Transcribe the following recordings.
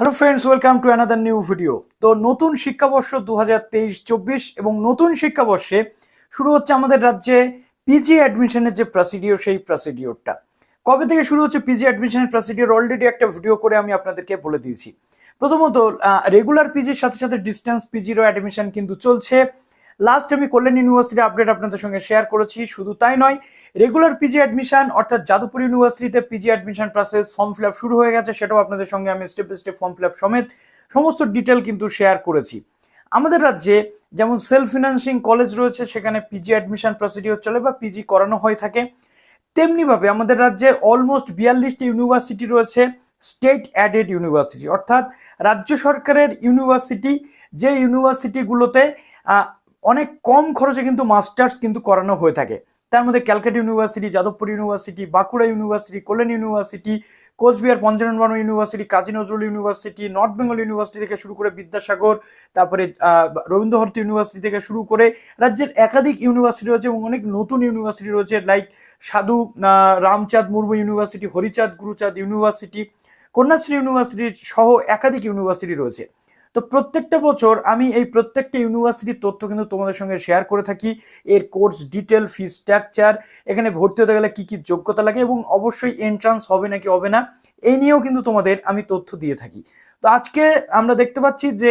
Hello friends, welcome to another new video. তো নতুন শিক্ষাবর্ষ 2023-24 এবং নতুন শিক্ষাবর্ষে শুরু হচ্ছে আমাদের রাজ্যে পিজি অ্যাডমিশনের যে প্রসিডিওর, সেই প্রসিডিওরটা কবে থেকে শুরু হচ্ছে পিজি অ্যাডমিশনের প্রসিডিওর অলরেডি একটা ভিডিও করে আমি আপনাদেরকে বলে দিয়েছি। প্রথমত রেগুলার পিজির সাথে সাথে ডিস্টেন্স পিজিরও অ্যাডমিশন কিন্তু চলছে। লাস্ট আমি কল্যাণী ইউনিভার্সিটি আপডেট আপনাদের সঙ্গে শেয়ার করেছি। শুধু তাই নয়, রেগুলার পিজি অ্যাডমিশন অর্থাৎ যাদবপুর ইউনিভার্সিটিতে PG admission process form fill up শুরু হয়ে গেছে, সেটাও আপনাদের সঙ্গে আমি step by step form fill up সমেত সমস্ত ডিটেল কিন্তু শেয়ার করেছি। আমাদের রাজ্যে যেমন সেলফ ফিনান্সিং কলেজ রয়েছে, সেখানে পিজি অ্যাডমিশন প্রসিডিওর চলে বা পিজি করানো হয়ে থাকে। তেমনিভাবে আমাদের রাজ্যে অলমোস্ট 42টি ইউনিভার্সিটি রয়েছে স্টেট অ্যাডেড ইউনিভার্সিটি, অর্থাৎ রাজ্য সরকারের ইউনিভার্সিটি, যে ইউনিভার্সিটিগুলোতে অনেক কম খরচে কিন্তু মাস্টার্স কিন্তু করানো হয়ে থাকে। তার মধ্যে Calcutta university, Jadavpur university, Bankura university, Kalyani university, Cooch Behar Panchanan Varma university, কাজী Nazrul university, north Bengal university থেকে শুরু করে বিদ্যাসাগর, তারপরে রবীন্দ্র ভারতী ইউনিভার্সিটি থেকে শুরু করে রাজ্যের একাধিক ইউনিভার্সিটি রয়েছে এবং অনেক নতুন ইউনিভার্সিটি রয়েছে, লাইক সাধু Ramchand Murmu university, Harichand Guruchand university, Kanyashree university সহ একাধিক ইউনিভার্সিটি রয়েছে। তো প্রত্যেকটা বছর আমি এই প্রত্যেকটা ইউনিভার্সিটির তথ্য কিন্তু তোমাদের সঙ্গে শেয়ার করে থাকি, এর কোর্স ডিটেল, ফি স্ট্রাকচার, এখানে ভর্তি হতে গেলে কি কি যোগ্যতা লাগে এবং অবশ্যই এন্ট্রান্স হবে নাকি হবে না, এই নিয়েও কিন্তু তোমাদের আমি তথ্য দিয়ে থাকি। তো আজকে আমরা দেখতে পাচ্ছি যে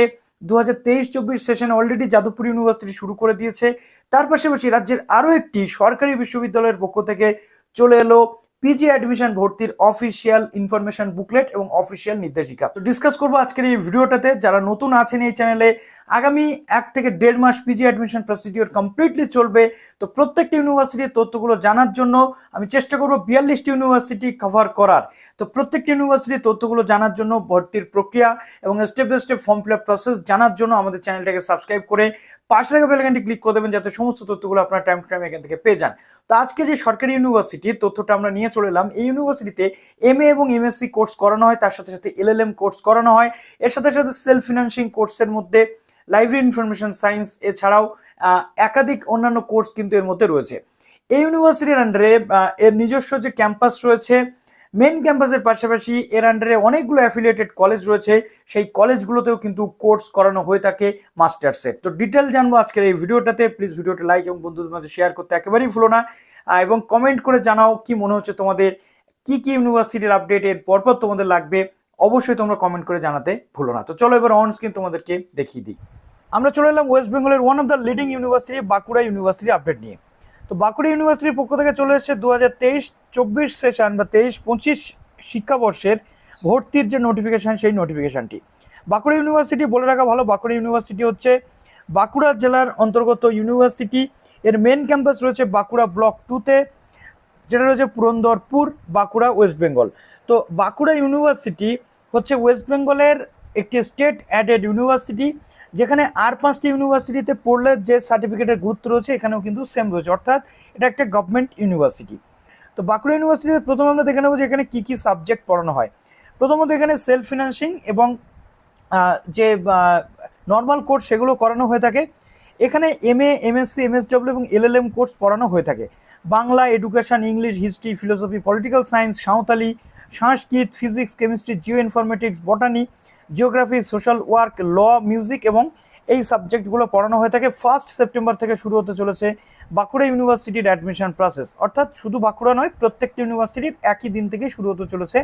2023-24 সেশন অলরেডি যাদবপুর ইউনিভার্সিটি শুরু করে দিয়েছে। তার পাশাপাশি রাজ্যের আরও একটি সরকারি বিশ্ববিদ্যালয়ের পক্ষ থেকে চলে এলো পিজি অ্যাডমিশন ভর্তির অফিসিয়াল ইনফরমেশন বুকলেট এবং অফিসিয়াল নির্দেশিকা। তো ডিসকাস করবো আজকের এই ভিডিওটাতে। যারা নতুন আছেন এই চ্যানেলে, আগামী 1 থেকে 1.5 মাস পিজি অ্যাডমিশন প্রসিডিওর কমপ্লিটলি চলবে। তো প্রত্যেকটা ইউনিভার্সিটির তথ্যগুলো জানার জন্য আমি চেষ্টা করবো 42টি ইউনিভার্সিটি কভার করার। তো প্রত্যেকটি ইউনিভার্সিটির তথ্যগুলো জানার জন্য, ভর্তির প্রক্রিয়া এবং step by step form fill up process জানার জন্য আমাদের চ্যানেলটাকে সাবস্ক্রাইব করে পাশে থাকা বেল আইকনটি ক্লিক করে দেবেন, যাতে সমস্ত তথ্যগুলো আপনার টাইম টু টাইম এখান থেকে পেয়ে যান। তো আজকে যে সরকারি ইউনিভার্সিটির তথ্যটা আমরা নিয়ে চলে এলাম, এই ইউনিভার্সিটিতে এমএ এবং এমএসসি কোর্স করানো হয়, তার সাথে সাথে এলএলএম কোর্স করানো হয়, এর সাথে সাথে সেলফ ফিনান্সিং কোর্সের মধ্যে লাইব্রেরি ইনফরমেশন সায়েন্স, এছাড়াও একাধিক অন্যান্য কোর্স কিন্তু এর মধ্যে রয়েছে। এই ইউনিভার্সিটির আন্ডারে এর নিজস্ব যে ক্যাম্পাস রয়েছে, মেন ক্যাম্পাসের পাশাপাশি এর আন্ডারে অনেকগুলো অ্যাফিলিয়েটেড কলেজ রয়েছে, সেই কলেজগুলোতেও কিন্তু কোর্স করানো হয়ে থাকে মাস্টার্সের। তো ডিটেল জানবো আজকের এই ভিডিওটাতে। প্লিজ ভিডিওটা লাইক এবং বন্ধুদের মাঝে শেয়ার করতে একেবারেই ভুলো না, এবং কমেন্ট করে জানাও কি মনে হচ্ছে তোমাদের, কি কি ইউনিভার্সিটির আপডেট এর পরপর তোমাদের লাগবে, অবশ্যই তোমরা কমেন্ট করে জানাতে ভুলো না। তো চলো এবার অন স্ক্রিন তোমাদেরকে দেখিয়ে দিই। আমরা চলে এলাম ওয়েস্ট বেঙ্গলের one of the leading university Bankura university update নিয়ে। তো বাঁকুড়া ইউনিভার্সিটির পক্ষ থেকে চলে এসেছে 2023-24 সেশন বা 23-25 শিক্ষাবর্ষের ভর্তির যে নোটিফিকেশান, সেই নোটিফিকেশানটি। বাঁকুড়া ইউনিভার্সিটি বলে রাখা ভালো, বাঁকুড়া ইউনিভার্সিটি হচ্ছে বাঁকুড়া জেলার অন্তর্গত ইউনিভার্সিটি। এর মেন ক্যাম্পাস রয়েছে বাঁকুড়া ব্লক 2-তে, যেটা রয়েছে পুরন্দরপুর, বাঁকুড়া, ওয়েস্ট বেঙ্গল। তো বাঁকুড়া ইউনিভার্সিটি হচ্ছে ওয়েস্ট বেঙ্গলের একটি স্টেট অ্যাডেড ইউনিভার্সিটি, যেখানে আর 5টি ইউনিভার্সিটিতে পড়লে যে সার্টিফিকেটের গুরুত্ব রয়েছে এখানেও কিন্তু সেম রয়েছে, অর্থাৎ এটা একটা গভর্নমেন্ট ইউনিভার্সিটি। তো বাঁকুড়া ইউনিভার্সিটিতে প্রথমে আমরা দেখে নেবো যে এখানে কী কী সাবজেক্ট পড়ানো হয়। প্রথমত এখানে সেলফ ফিনান্সিং এবং যে নর্মাল কোর্স সেগুলো করানো হয়ে থাকে। এখানে এমএ, এমএসসি, এমএসডব্লিউ এবং এলএলএম কোর্স পড়ানো হয়ে থাকে। Bangla, education, English, history, philosophy, political science, Santali, Sanskrit, physics, chemistry, geo informatics, botany, geography, social work, law, music এবং এই সাবজেক্টগুলো পড়ানো হয়ে থাকে। 1 সেপ্টেম্বর থেকে শুরু হতে চলেছে বাঁকুড়া ইউনিভার্সিটির অ্যাডমিশন প্রসেস, অর্থাৎ শুধু বাঁকুড়া নয়, প্রত্যেকটি ইউনিভার্সিটির একই দিন থেকে শুরু হতে চলেছে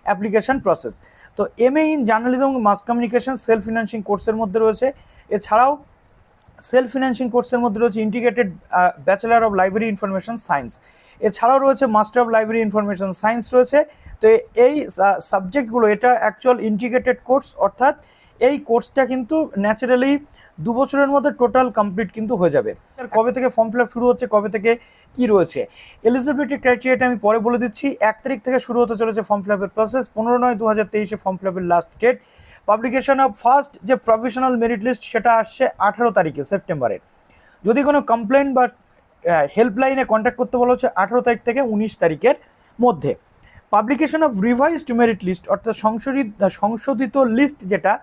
অ্যাপ্লিকেশন প্রসেস। তো এমএ ইন জার্নালিজম এবং মাস কমিউনিকেশন সেলফ ফিনান্সিং কোর্সের মধ্যে রয়েছে। এছাড়াও সেলফ ফিনান্সিং কোর্সের মধ্যে রয়েছে integrated bachelor of library information science, এছাড়াও রয়েছে master of library information science রয়েছে। তো এই সাবজেক্টগুলো, এটা অ্যাকচুয়াল ইন্টিগ্রেটেড কোর্স, অর্থাৎ এই কোর্সটা কিন্তু ন্যাচারালি 2 বছরের মধ্যে টোটাল কমপ্লিট কিন্তু হয়ে যাবে। কবে থেকে ফর্ম ফিল আপ শুরু হচ্ছে, কবে থেকে কি রয়েছে, এলিজিবিলিটি ক্রাইটেরিয়াটা আমি পরে বলে দিচ্ছি। 1 তারিখ থেকে শুরু হতে চলেছে ফর্ম ফিল আপের প্রসেস, 15/9/2023 ফর্ম ফিল আপের last date. Publication of first যে প্রফেশনাল মেরিট লিস্ট, সেটা আসছে 18 তারিখে সেপ্টেম্বরের। যদি কোনো কমপ্লেন বা হেল্পলাইনে কন্ট্যাক্ট করতে বলা হচ্ছে 18 তারিখ থেকে 19 তারিখের মধ্যে। Publication of revised merit list, অর্থাৎ সংশোধিত লিস্ট, যেটা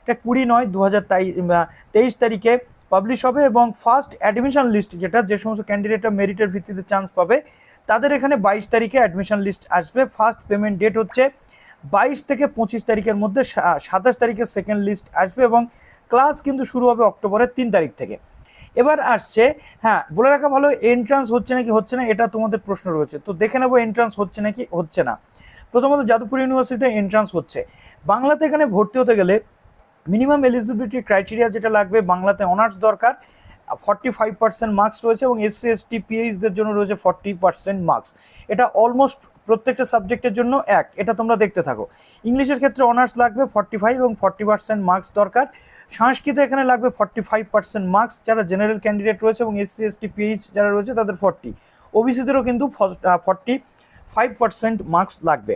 20/9/2023 তারিখে পাবলিশ হবে, এবং ফার্স্ট অ্যাডমিশন লিস্ট, যেটা যে সমস্ত ক্যান্ডিডেটরা মেরিটের ভিত্তিতে চান্স পাবে তাদের এখানে 22 তারিখে অ্যাডমিশন লিস্ট আসবে। ফার্স্ট পেমেন্ট ডেট হচ্ছে 22 থেকে 25 তারিখের মধ্যে 27 তারিখে সেকেন্ড লিস্ট আসবে এবং ক্লাস কিন্তু শুরু হবে অক্টোবরের 3 তারিখ থেকে। এবার আসছে, হ্যাঁ বলে রাখা ভালো, এন্ট্রান্স হচ্ছে নাকি হচ্ছে না এটা তোমাদের প্রশ্ন রয়েছে, তো দেখে নেবো এন্ট্রান্স হচ্ছে নাকি হচ্ছে না। প্রথমত যাদবপুর ইউনিভার্সিটিতে এন্ট্রান্স হচ্ছে। বাংলাতে এখানে ভর্তি হতে গেলে মিনিমাম এলিজিবিলিটি ক্রাইটেরিয়া যেটা লাগবে, বাংলাতে অনার্স দরকার, 45% মার্কস রয়েছে এবং এসসি এসটি পিএইচদের জন্য রয়েছে 40% মার্কস। এটা অলমোস্ট প্রত্যেকটা সাবজেক্টের জন্য এক, এটা তোমরা দেখতে থাকো। ইংলিশের ক্ষেত্রে অনার্স লাগবে 45 এবং 40% মার্কস দরকার। সংস্কৃত এখানে লাগবে 45% মার্কস যারা জেনারেল ক্যান্ডিডেট রয়েছে এবং এসসি এসটি পিএইচ যারা রয়েছে তাদের 40। ওবিসিদেরও কিন্তু 45% মার্কস লাগবে।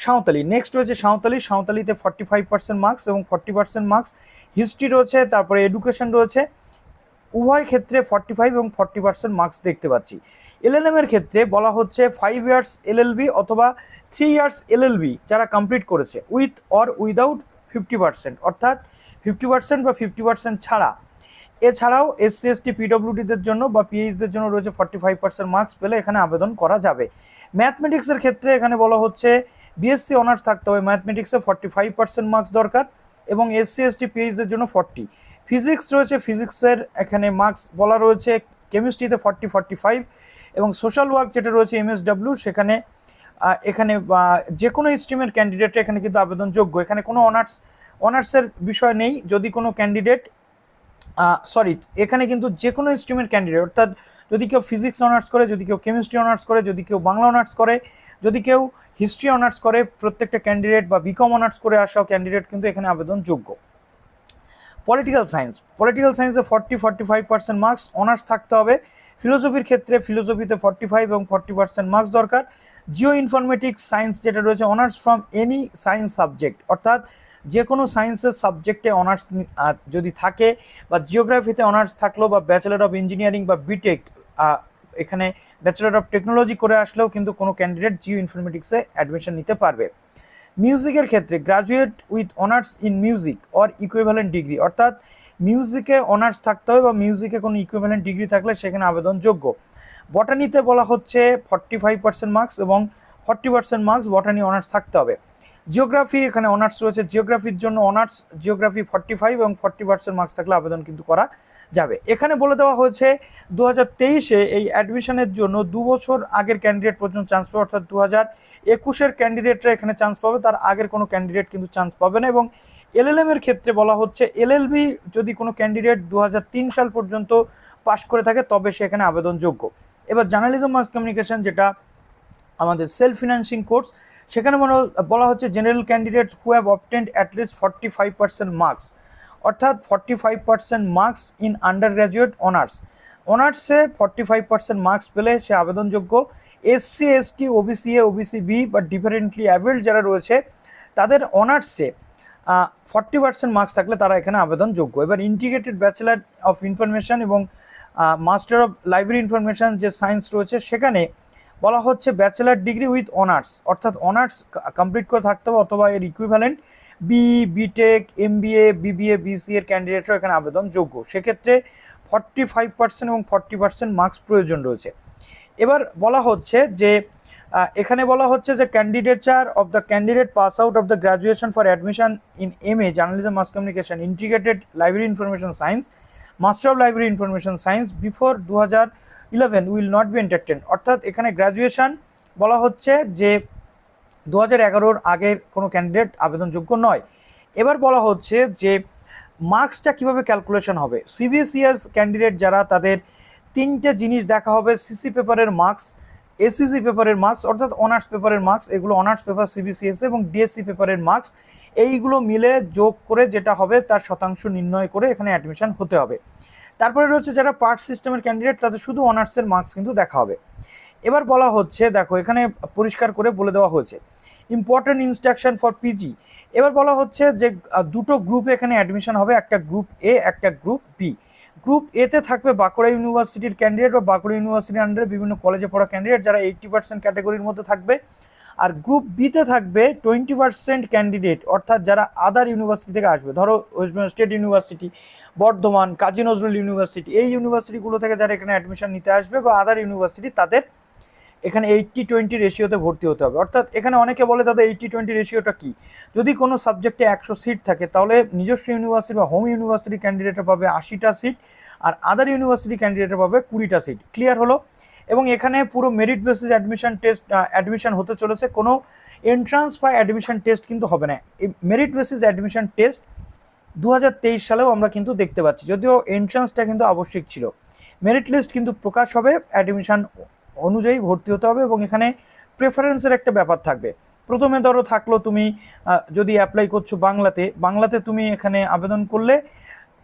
সাঁওতালি নেক্সট রয়েছে, সাঁওতালিতে 45% মার্কস এবং 40% মার্কস। হিস্ট্রি রয়েছে, তারপরে এডুকেশন রয়েছে, উভয় ক্ষেত্রে 45 এবং 40% মার্কস দেখতে পাচ্ছি। এলএলএম এর ক্ষেত্রে বলা হচ্ছে 5 ইয়ার্স এলএলবি অথবা 3 ইয়ার্স এলএলবি যারা কমপ্লিট করেছে উইথ অর উইদাউট 50%, অর্থাৎ 50% বা 50% ছাড়া। এছাড়াও এসসি এসটি পিডব্লিউডিদের জন্য বা পিএইচদের জন্য রয়েছে 45% মার্কস পেলে এখানে আবেদন করা যাবে। ম্যাথমেটিক্সের ক্ষেত্রে এখানে বলা হচ্ছে বিএসসি অনার্স থাকতে হবে, ম্যাথমেটিক্সে 45% মার্কস দরকার এবং এসসি এসটি পিএইচদের জন্য 40। ফিজিক্স রয়েছে, ফিজিক্সের এখানে মার্কস বলা রয়েছে, কেমিস্ট্রিতে 45 এবং সোশ্যাল ওয়ার্ক যেটা রয়েছে এমএসডব্লিউ সেখানে এখানে যে কোনো স্ট্রিমের ক্যান্ডিডেট এখানে কিন্তু আবেদনযোগ্য। এখানে কোনো অনার্সের বিষয় নেই। যদি কোনো ক্যান্ডিডেট এখানে কিন্তু যে কোনো স্ট্রিমের ক্যান্ডিডেট, অর্থাৎ যদি কেউ ফিজিক্স অনার্স করে, যদি কেউ কেমিস্ট্রি অনার্স করে, যদি কেউ বাংলা অনার্স করে, যদি কেউ হিস্ট্রি অনার্স করে, প্রত্যেকটা ক্যান্ডিডেট বা বিকম অনার্স করে আসা ক্যান্ডিডেট কিন্তু এখানে আবেদনযোগ্য। পলিটিক্যাল সায়েন্সে 45% মার্কস অনার্স থাকতে হবে। ফিলোসফির ক্ষেত্রে ফিলোসফিতে 45 এবং 40% মার্কস দরকার। জিও ইনফরমেটিক্স সায়েন্স যেটা রয়েছে honours from any science subject, অর্থাৎ যে কোনো সায়েন্সের সাবজেক্টে অনার্স যদি থাকে বা জিওগ্রাফিতে অনার্স থাকলো বা ব্যাচেলর অফ ইঞ্জিনিয়ারিং বা বিটেক, এখানে ব্যাচেলর অফ টেকনোলজি করে আসলেও কিন্তু কোনো ক্যান্ডিডেট জিও ইনফরমেটিক্সে অ্যাডমিশন নিতে পারবে। মিউজিকের ক্ষেত্রে graduate with honours in music or equivalent degree, অর্থাৎ মিউজিকে অনার্স থাকতে হবে বা মিউজিকে কোনো ইকুইভ্যালেন্ট ডিগ্রি থাকলে সেখানে আবেদনযোগ্য। বটানিতে বলা হচ্ছে 45% মার্কস এবং 40% মার্কস বটানি অনার্স থাকতে হবে। জিওগ্রাফি এখানে অনার্স রয়েছে, জিওগ্রাফির জন্য অনার্স জিওগ্রাফি 45 এবং 40% মার্কস থাকলে আবেদন কিন্তু করা যাবে। এখানে বলে দেওয়া হয়েছে 2023-এ এই অ্যাডমিশনের জন্য 2 বছর আগের ক্যান্ডিডেট পর্যন্ত চান্স পাবে, অর্থাৎ 2021-এর ক্যান্ডিডেটরা এখানে চান্স পাবে, তার আগের কোনো ক্যান্ডিডেট কিন্তু চান্স পাবে না। এবং এলএলএম এর ক্ষেত্রে বলা হচ্ছে এলএলবি যদি কোনো ক্যান্ডিডেট 2003 সাল পর্যন্ত পাশ করে থাকে তবে সে এখানে আবেদনযোগ্য। এবার জার্নালিজম মাস কমিউনিকেশন যেটা আমাদের সেলফ ফিনান্সিং কোর্স, সেখানে বলা হচ্ছে general candidate who have obtained at least 45% marks, অর্থাৎ 45% মার্কস ইন আন্ডার গ্র্যাজুয়েট অনার্সে 45% মার্কস পেলে সে আবেদনযোগ্য। SC ST OBC A OBC B বা ডিফারেন্টলি অ্যাবেলড যারা রয়েছে তাদের অনার্সে 40% মার্কস থাকলে তারা এখানে আবেদনযোগ্য। এবার ইন্টিগ্রেটেড ব্যাচেলার অফ ইনফরমেশন এবং মাস্টার অফ লাইব্রেরি ইনফরমেশন যে সায়েন্স রয়েছে সেখানে বলা হচ্ছে ব্যাচেলার ডিগ্রি উইথ অনার্স, অর্থাৎ অনার্স কমপ্লিট করে থাকতে হবে অথবা এর equivalent B Tech MBA BBA BC এর ক্যান্ডিডেটরা এখানে আবেদনযোগ্য। সেক্ষেত্রে 45% এবং 40% মার্কস প্রয়োজন রয়েছে। এবার বলা হচ্ছে যে এখানে বলা হচ্ছে যে candidature of the candidate pass out of the graduation for admission in MA journalism mass communication integrated library information science master of library information science before 2011 will not be entertain, অর্থাৎ এখানে গ্র্যাজুয়েশন বলা হচ্ছে যে 2011-র আগের কোনো candidate আবেদনযোগ্য নয়। এবার বলা হচ্ছে যে মার্কসটা কিভাবে ক্যালকুলেশন হবে। সিবিএসইএস ক্যান্ডিডেট যারা তাদের 3টে জিনিস দেখা হবে, সিসি পেপারের মার্কস, এসিসি পেপারের মার্কস অর্থাৎ অনার্স পেপারের মার্কস, এগুলো অনার্স পেপার সিবিসিএস এবং ডিএসসি পেপারের মার্কস, এইগুলো মিলে যোগ করে যেটা হবে তার শতাংশ নির্ণয় করে এখানে অ্যাডমিশন হতে হবে। তারপরে রয়েছে যারা পার্ট সিস্টেমের ক্যান্ডিডেট তাদের শুধু অনার্সের মার্কস কিন্তু দেখা হবে। এবার বলা হচ্ছে দেখো এখানে পরিষ্কার করে বলে দেওয়া হয়েছে ইম্পর্টেন্ট ইনস্ট্রাকশন ফর পিজি। এবার বলা হচ্ছে যে দুটো গ্রুপে এখানে অ্যাডমিশন হবে, একটা গ্রুপ এ একটা গ্রুপ বি। গ্রুপ এতে থাকবে বাঁকুড়া ইউনিভার্সিটির ক্যান্ডিডেট বা বাঁকুড়া ইউনিভার্সিটির আন্ডারে বিভিন্ন কলেজে পড়া ক্যান্ডিডেট যারা 80% ক্যাটাগরির মধ্যে থাকবে। আর গ্রুপ বিতে থাকবে 20% ক্যান্ডিডেট, অর্থাৎ যারা আদার ইউনিভার্সিটি থেকে আসবে, ধরো west Bengal state university, Bardhaman, Kazi Nazrul university, এই ইউনিভার্সিটিগুলো থেকে যারা এখানে অ্যাডমিশন নিতে আসবে বা আদার ইউনিভার্সিটি তাদের এখানে 80-20 রেশিওতে ভর্তি হতে হবে। অর্থাৎ এখানে অনেকে বলে দাদা 80-20 রেশিওটা কি, যদি কোনো সাবজেক্টে 100 সিট থাকে তাহলে নিজস্ব ইউনিভার্সিটি বা হোম ইউনিভার্সিটি ক্যান্ডিডেটরা পাবে 80টা সিট, আর আদার ইউনিভার্সিটি ক্যান্ডিডেটরা পাবে 20টা সিট। ক্লিয়ার হলো? এবং এখানে পুরো মেরিট বেসিস অ্যাডমিশন হতে চলেছে, কোনো এন্ট্রান্স বা অ্যাডমিশন টেস্ট কিন্তু হবে না। এই মেরিট বেসিস অ্যাডমিশন টেস্ট 2023 সালেও আমরা কিন্তু দেখতে পাচ্ছি, যদিও এন্ট্রান্সটা কিন্তু আবশ্যিক ছিল। মেরিট লিস্ট কিন্তু প্রকাশ হবে, অ্যাডমিশন অনুযায়ী ভর্তি হতে হবে, এবং এখানে প্রেফারেন্সের একটা ব্যাপার থাকবে। প্রথমে ধরো থাকলো তুমি যদি অ্যাপ্লাই করছো বাংলাতে তুমি এখানে আবেদন করলে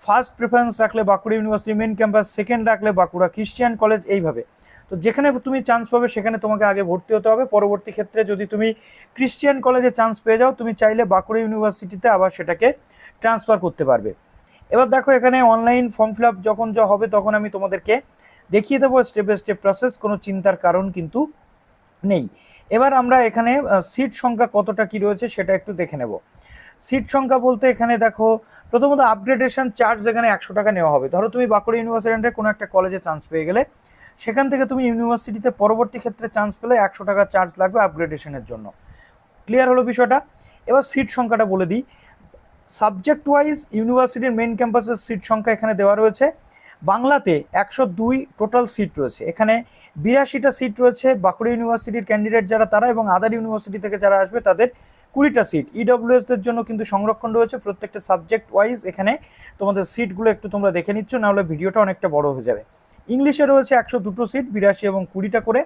ফার্স্ট প্রেফারেন্স রাখলে Bankura university main campus, second রাখলে বাঁকুড়া ক্রিশ্চিয়ান কলেজ, এইভাবে। তো যেখানে তুমি চান্স পাবে সেখানে তোমাকে আগে ভর্তি হতে হবে। পরবর্তী ক্ষেত্রে যদি তুমি ক্রিশ্চিয়ান কলেজে চান্স পেয়ে যাও, তুমি চাইলে বাঁকুড়া ইউনিভার্সিটিতে আবার সেটাকে ট্রান্সফার করতে পারবে। এবার দেখো এখানে অনলাইন ফর্ম ফিল আপ যখন যা হবে তখন আমি তোমাদেরকে দেখিয়ে দেবো স্টেপ বাই স্টেপ প্রসেস, কোনো চিন্তার কারণ কিন্তু নেই। এবার আমরা এখানে সিট সংখ্যা কতটা কি রয়েছে সেটা একটু দেখে নেব। সিট সংখ্যা বলতে এখানে দেখো প্রথমত আপগ্রেডেশন চার্জ এখানে 100 টাকা নেওয়া হবে। ধরো তুমি বাঁকুড়া ইউনিভার্সিটিতে কোনো একটা কলেজে চান্স পেয়ে গেলে, সেখান থেকে তুমি ইউনিভার্সিটিতে পরবর্তী ক্ষেত্রে চান্স পেলে 100 টাকা চার্জ লাগবে আপগ্রেডেশনের জন্য। ক্লিয়ার হলো বিষয়টা? এবার সিট সংখ্যাটা বলে দিই। সাবজেক্ট ওয়াইজ ইউনিভার্সিটির মেইন ক্যাম্পাসের সিট সংখ্যা এখানে দেওয়া রয়েছে। বাংলাতে 102 টোটাল সিট রয়েছে, এখানে 82টা সিট রয়েছে বাঁকুড়া ইউনিভার্সিটির ক্যান্ডিডেট যারা তারা, এবং আদার ইউনিভার্সিটি থেকে যারা আসবে তাদের 20টা সিট। ইডব্লিউএসদের জন্য কিন্তু সংরক্ষণ রয়েছে প্রত্যেকটা সাবজেক্ট ওয়াইজ। এখানে তোমাদের সিটগুলো একটু তোমরা দেখে নিচ্ছ, নাহলে ভিডিওটা অনেকটা বড় হয়ে যাবে। ইংলিশে রয়েছে 102 সিট, 82 এবং 20টা করে।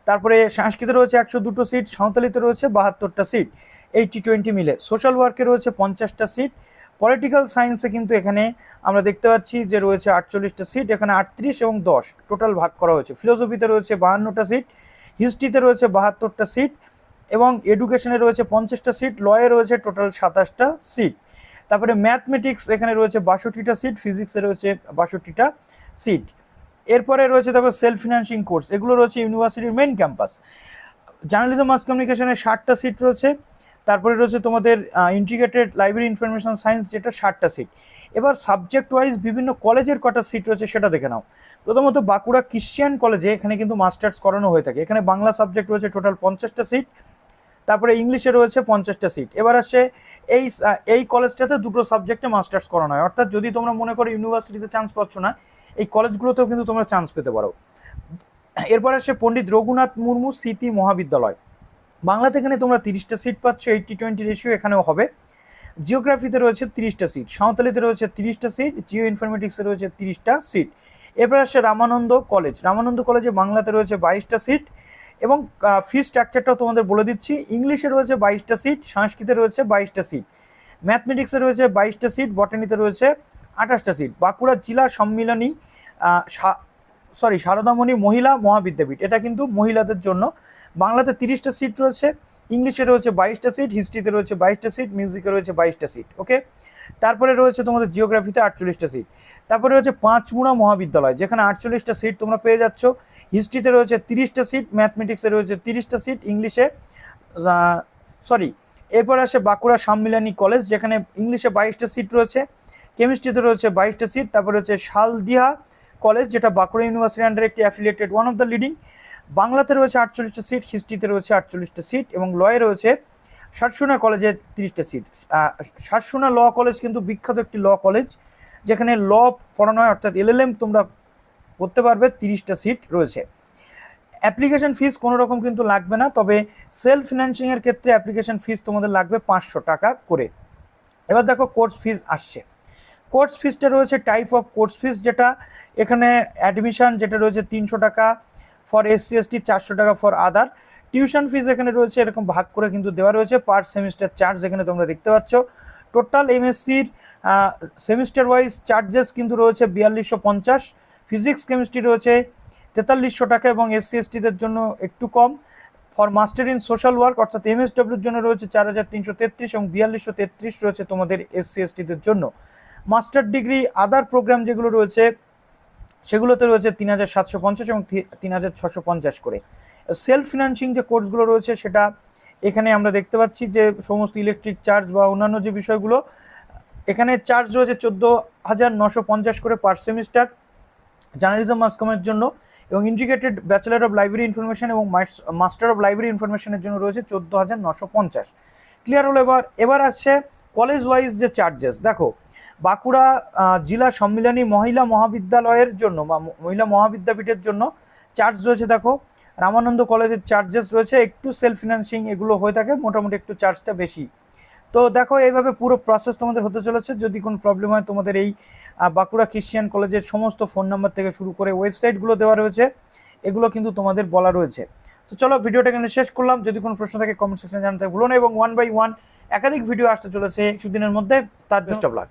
তারপরে সংস্কৃতে রয়েছে 102 সিট, সাঁওতালিতে রয়েছে 72টা সিট, 80-20 মিলে। সোশ্যাল ওয়ার্কে রয়েছে 50টা সিট। পলিটিক্যাল সায়েন্সে কিন্তু এখানে আমরা দেখতে পাচ্ছি যে রয়েছে 48টা সিট, এখানে 38 এবং 10 টোটাল ভাগ করা হয়েছে। ফিলোসফিতে রয়েছে 52টা সিট, হিস্ট্রিতে রয়েছে 72টা সিট, এবং এডুকেশনে রয়েছে 50টা সিট, লয়ে রয়েছে টোটাল 27টা সিট। তারপরে ম্যাথমেটিক্স এখানে রয়েছে 62টা সিট, ফিজিক্সে রয়েছে 62টা সিট। এরপরে রয়েছে দেখো সেলফ ফিনান্সিং কোর্স, এগুলো রয়েছে ইউনিভার্সিটির মেইন ক্যাম্পাস। জার্নালিজম মাস কমিউনিকেশনে 60টা সিট রয়েছে। তারপরে রয়েছে তোমাদের ইন্টিগ্রেটেড লাইব্রেরি ইনফরমেশন সায়েন্স, যেটা 60টা সিট। এবার সাবজেক্ট ওয়াইজ বিভিন্ন কলেজের কটা সিট রয়েছে সেটা দেখে নাও। প্রথমত বাঁকুড়া ক্রিশ্চিয়ান কলেজে এখানে কিন্তু মাস্টার্স করানো হয়ে থাকে, এখানে বাংলা সাবজেক্ট রয়েছে টোটাল 50টা সিট, তারপরে ইংলিশে রয়েছে 50টা সিট। এবার আসে এই কলেজটাতে দুটো সাবজেক্টে মাস্টার্স করানো হয়, অর্থাৎ যদি তোমরা মনে করো ইউনিভার্সিটিতে চান্স পাচ্ছ না, এই কলেজগুলোতেও কিন্তু তোমরা চান্স পেতে পারো। এরপর আসে পণ্ডিত রঘুনাথ মুর্মু স্মৃতি মহাবিদ্যালয়, বাংলাতে এখানে তোমরা 30টা সিট পাচ্ছ, 80-20 রেশিও এখানেও হবে। জিওগ্রাফিতে রয়েছে 30টা সিট, সাঁওতালিতে রয়েছে 30টা সিট, জিও ইনফরমেটিক্সে রয়েছে 30টা সিট। এরপর আসে রামানন্দ কলেজে বাংলাতে রয়েছে 22টা সিট, এবং ফি স্ট্রাকচারটাও তোমাদের বলে দিচ্ছি। ইংলিশে রয়েছে 22টা সিট, সংস্কৃতে রয়েছে 22টা সিট, ম্যাথমেটিক্সে রয়েছে 22টা সিট, বটানিতে রয়েছে 28টা সিট। বাঁকুড়া জেলা সম্মিলনী সারদামণি মহিলা মহাবিদ্যাপীঠ, এটা কিন্তু মহিলাদের জন্য। বাংলাতে 30টা সিট রয়েছে, ইংলিশে রয়েছে 22টা সিট, হিস্ট্রিতে রয়েছে 22টা সিট, মিউজিকে রয়েছে 22টা সিট। ওকে, তারপরে রয়েছে তোমাদের জিওগ্রাফিতে 48টা সিট। তারপরে রয়েছে পাঁচমুড়া মহাবিদ্যালয়, যেখানে 48টা সিট তোমরা পেয়ে যাচ্ছ। হিস্ট্রিতে রয়েছে 30টা সিট, ম্যাথমেটিক্সে রয়েছে 30টা সিট, ইংলিশে এরপর আসে বাঁকুড়া সম্মিলনী কলেজ, যেখানে ইংলিশে 22টা সিট রয়েছে, কেমিস্ট্রিতে রয়েছে 22টা সিট। তারপরে রয়েছে শালদিয়া কলেজ, যেটা বাঁকুড়া ইউনিভার্সিটির আন্ডারে একটি affiliated one of the leading. বাংলাতে রয়েছে 48টা সিট, হিস্ট্রিতে রয়েছে 48টা সিট, এবং লয়ে রয়েছে সাতসোনা কলেজে 30টা সিট। সাতসোনা ল কলেজ কিন্তু বিখ্যাত একটি ল কলেজ, যেখানে ল পড়ানো হয়, অর্থাৎ LLM তোমরা করতে পারবে। 30টা সিট রয়েছে। অ্যাপ্লিকেশন ফিস কোনো রকম কিন্তু লাগবে না, তবে সেলফ ফিনান্সিংয়ের ক্ষেত্রে অ্যাপ্লিকেশন ফিস তোমাদের লাগবে 500 টাকা করে। এবার দেখো কোর্স ফিস আসছে। কোর্স ফিসটা রয়েছে টাইপ অফ কোর্স ফিস, যেটা এখানে অ্যাডমিশন যেটা রয়েছে 300 টাকা ফর SC ST, 400 টাকা ফর আদার। টিউশন ফিস এখানে রয়েছে এরকম ভাগ করে কিন্তু দেওয়া রয়েছে। পার সেমিস্টার চার্জ এখানে তোমরা দেখতে পাচ্ছ। টোটাল MSCর সেমিস্টার ওয়াইজ চার্জেস কিন্তু রয়েছে 4250। ফিজিক্স কেমিস্ট্রি রয়েছে 4300 টাকা, এবং SC STদের জন্য একটু কম। For master in social work অর্থাৎ MSWর জন্য রয়েছে 4333, এবং 4233 রয়েছে তোমাদের SC STদের জন্য। মাস্টার ডিগ্রি আদার প্রোগ্রাম যেগুলো রয়েছে সেগুলোতে রয়েছে 3750 এবং 3650 করে। সেলফ ফিনান্সিং যে কোর্সগুলো রয়েছে সেটা এখানে আমরা দেখতে পাচ্ছি যে সমস্ত ইলেকট্রিক চার্জ বা অন্যান্য যে বিষয়গুলো, এখানে চার্জ রয়েছে 14,950 করে পার সেমিস্টার। জার্নালিজম মাস কমের জন্য এবং integrated bachelor of library information এবং মাস্টার অফ লাইব্রেরি ইনফরমেশনের জন্য রয়েছে 14,950। ক্লিয়ার হলো। এবার আসছে কলেজ ওয়াইজ যে চার্জেস। দেখো, বাঁকুড়া জেলা সম্মিলনী মহিলা মহাবিদ্যালয়ের জন্য বা মহিলা মহাবিদ্যাপীঠের জন্য চার্জ রয়েছে। দেখো, রামানন্দ কলেজের চার্জেস রয়েছে, একটু সেলফ ফিনান্সিং এগুলো হয়ে থাকে, মোটামুটি একটু চার্জটা বেশি। তো দেখো, এইভাবে পুরো প্রসেস তোমাদের হতে চলেছে। যদি কোনো প্রবলেম হয়, তোমাদের এই বাঁকুড়া খ্রিস্টিয়ান কলেজের সমস্ত ফোন নাম্বার থেকে শুরু করে ওয়েবসাইটগুলো দেওয়া রয়েছে, এগুলো কিন্তু তোমাদের বলা রয়েছে। তো চলো, ভিডিওটা এখানে শেষ করলাম। যদি কোনো প্রশ্ন থাকে কমেন্ট সেকশনে জানাতে ভুলো না, এবং 1 by 1 একাধিক ভিডিও আসতে চলেছে কিছুদিনের মধ্যে, তার জন্য ব্লগ।